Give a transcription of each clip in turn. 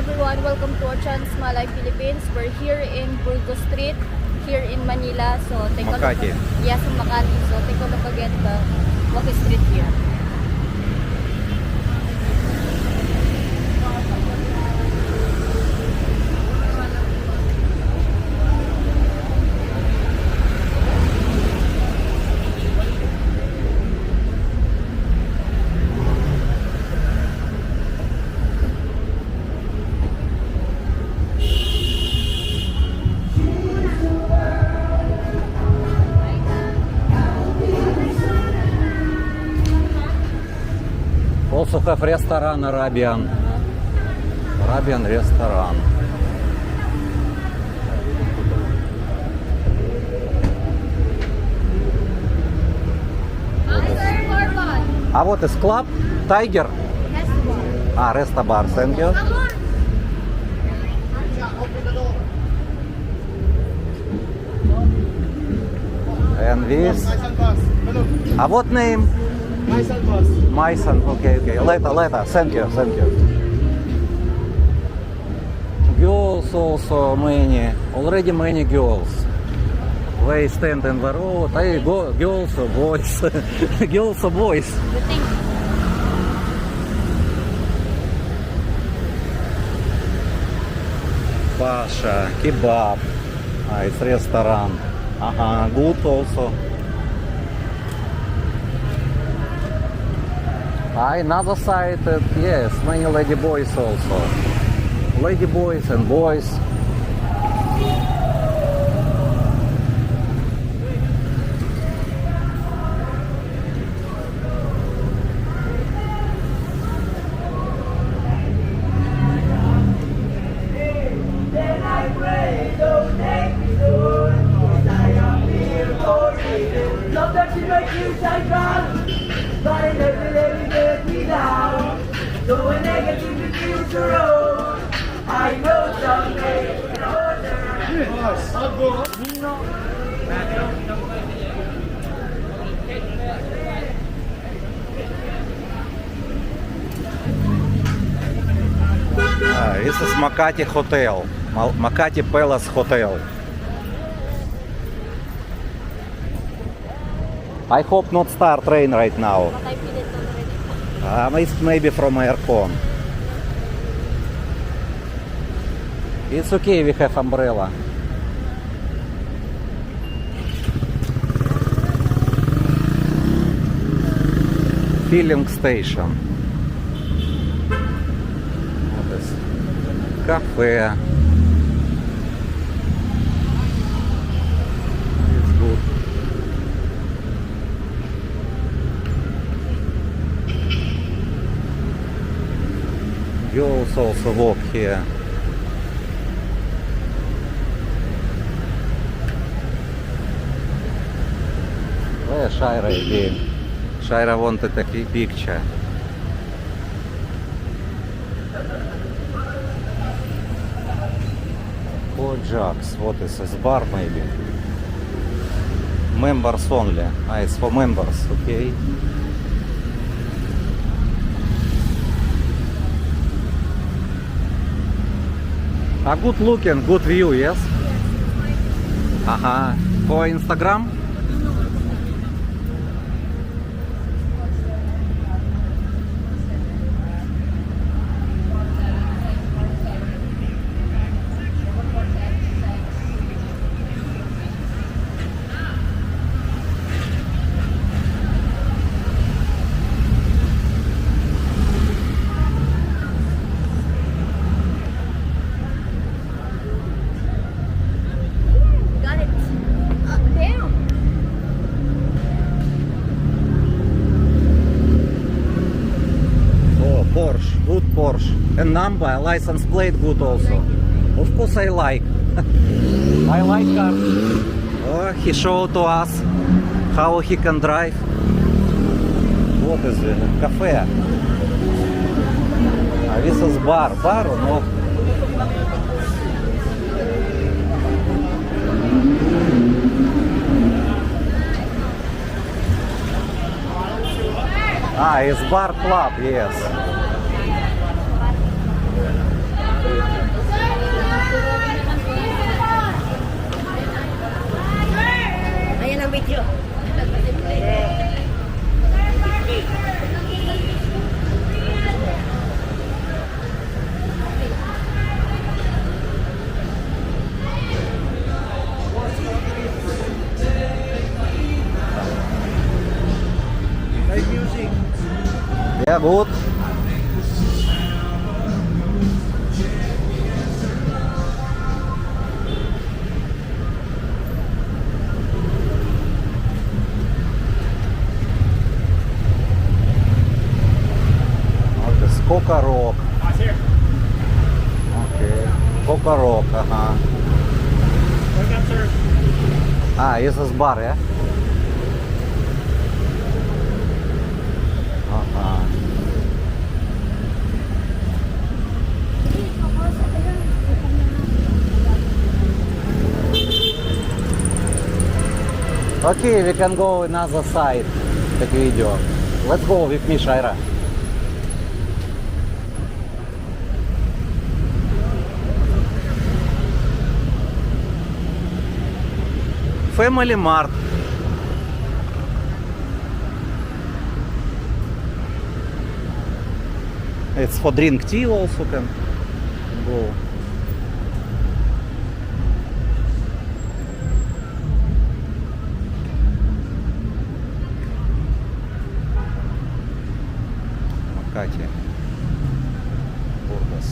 everyone, welcome to our channel Smalay Philippines. We're here in Burgos Street, here in Manila. So take Makati. a look. Yes, in Makati. So take a look again the walking street here. Also have restaurant Arabian. Arabian restaurant. А вот is club Tiger. Resta bar. Thank you. And this. What name? Myson, okay. Later. Thank you. Girls also many. Already many girls. They stand in the road. Hey, girls or boys? Girls or boys? You think? Pasha, kebab. It's restaurant. Good also. Another side, yes, many lady boys also. Lady boys and boys. This is Makati Hotel, Makati Palace Hotel. I hope not start rain right now. But I feel it already. It's maybe from aircon. It's okay, we have umbrella. Filling station. What is cafe. It's good. Girls also walk here. Where Shaira again? Shaira wanted a picture. Jacks, what is this? Bar maybe? Members only. It's for members, okay. Good looking, good view, yes? For Instagram? Got it. Damn. Oh, Porsche, good Porsche. And number, license plate good also. Of course I like. I like cars. Oh, he showed to us how he can drive. What is it? Cafe. This is bar. Bar or no? It's bar club, yes. Good. Oh, this Coca Rock. Okay. Coca Rock, ага. Welcome, sir. А, есть бар, я? Ага. Okay, we can go another side. Так видео. Let's go with me, Shaira. Family Mart. It's for drink tea also can go. Makati. Burgas.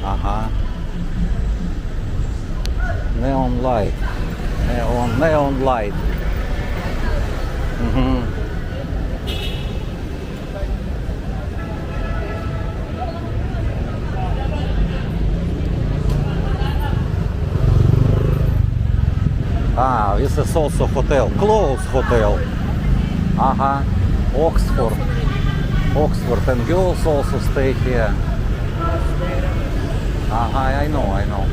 Ага. Neon light. Neon light. Угу. Ah, this is also hotel. Close hotel. Ага. Oxford. Oxford and girls also stay here. I know.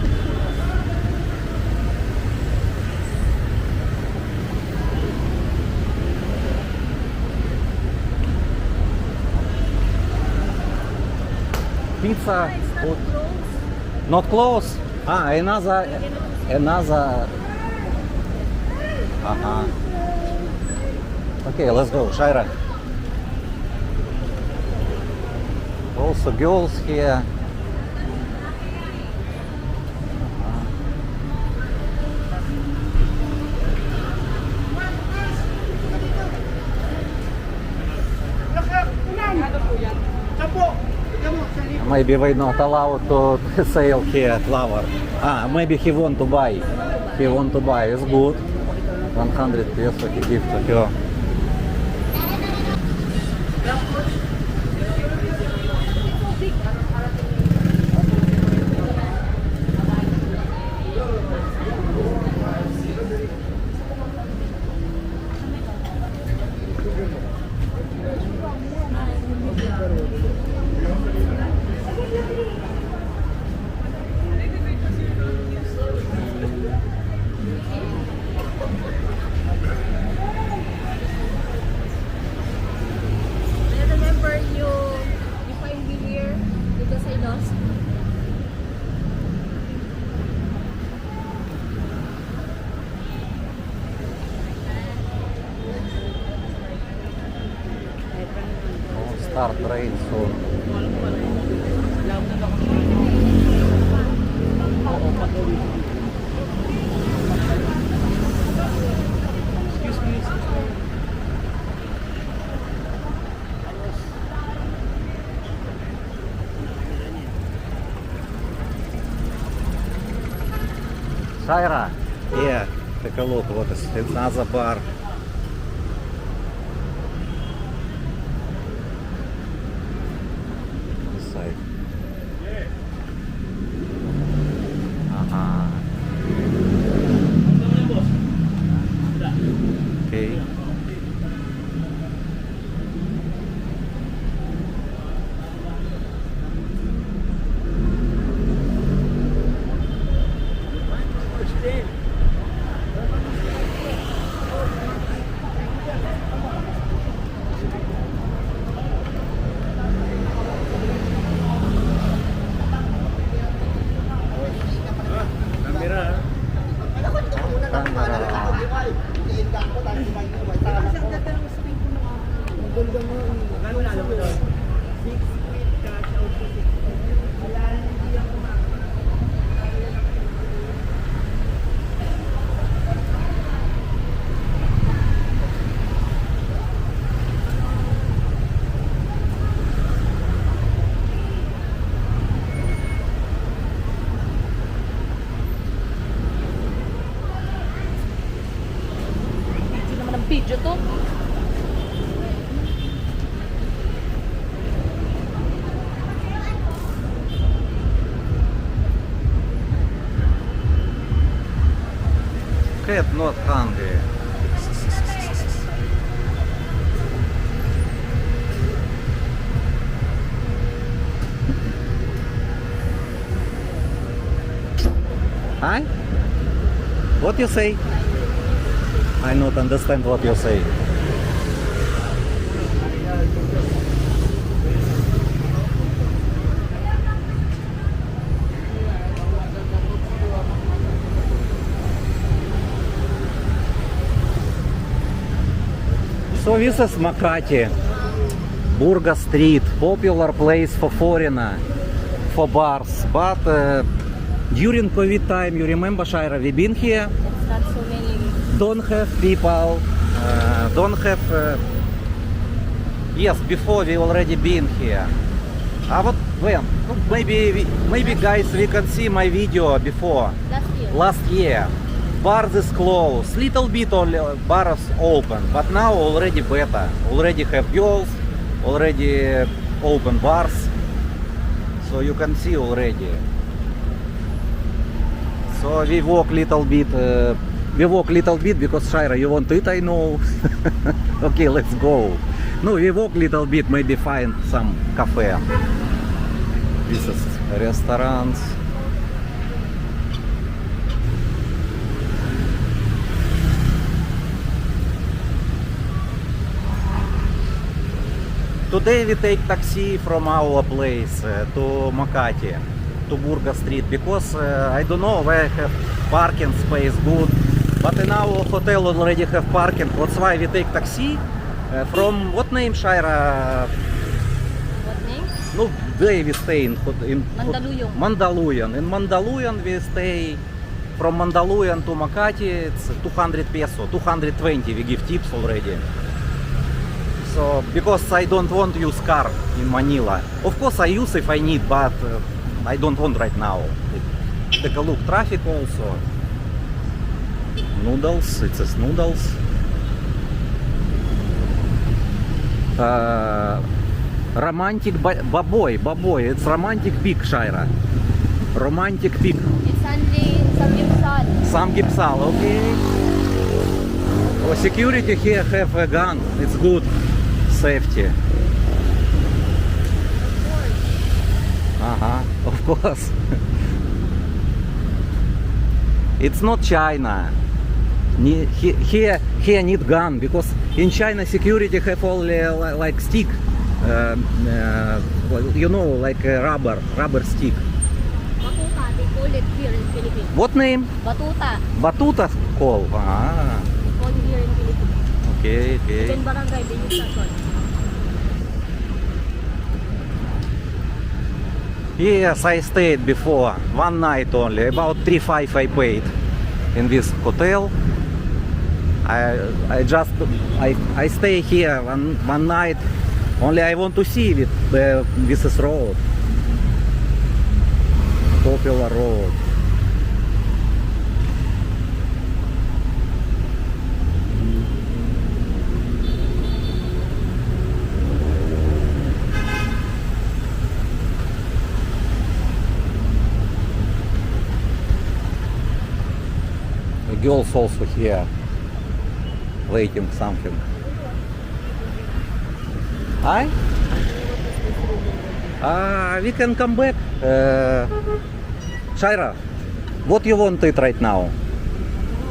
Pizza. Not close. Another. Okay, let's go, Shaira. Also girls here. Maybe we not allowed to sell here flower. Maybe he want to buy. He want to buy. It's good. 100 peso he give to her. I remember you find me here because I lost. Start rain soon. Shaira, yeah, take a look. What is it's another bar. This side. Okay. Video to. Cat not hungry. Hi? What you say? I not understand what you say. So this is Makati, Burga Street, popular place for foreigner, for bars. But during COVID time, you remember, Shaira, we been here, It's not so many. don't have people, don't have. Yes, before we already been here. What when? Maybe guys, we can see my video before. Last year. Last year, bars is closed, little bit only bars open, but now already better. Already have girls, already open bars, so you can see already. So we walk little bit. Because Shaira, you want to eat, I know. Okay, let's go. No, we walk little bit, maybe find some cafe. This is restaurants. Today we take taxi from our place to Makati, to Burga Street, because I don't know where have parking space good, but in our hotel already have parking. That's why we take taxi from what name, Shaira? What name? No, where we stay in Mandaluyong. Mandaluyong. In Mandaluyong we stay. From Mandaluyong to Makati it's 200 peso, 220 we give tips already. So, because I don't want to use car in Manila. Of course I use if I need, but I don't want right now. Take a look, traffic also. Noodles, it says noodles. Romantic baboy, it's romantic pig, Shaira. Romantic pig. It's only Samgyeopsal. Samgyeopsal, okay. Oh, security here have a gun, it's good. Safety. Of course. It's not China. Here need gun, because in China security have only like stick, you know, like a rubber stick. Batuta, they call it here in Philippines. What name? Batuta. Batuta call. They call it here in Philippines. Okay. In barangay, they use that one. Yes, I stayed before, one night only, about 3,500 I paid in this hotel. I stay here one night, only I want to see this road, popular road. The girls also here waiting something. Hi? We can come back. Shaira, what you want to eat right now? You know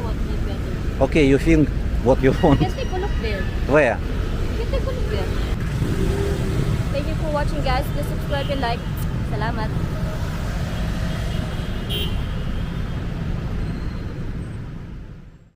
what may better. Okay, you think what you want? Just take a look there. Where? Just take a look there. Thank you for watching, guys. Please subscribe and like. Salamat.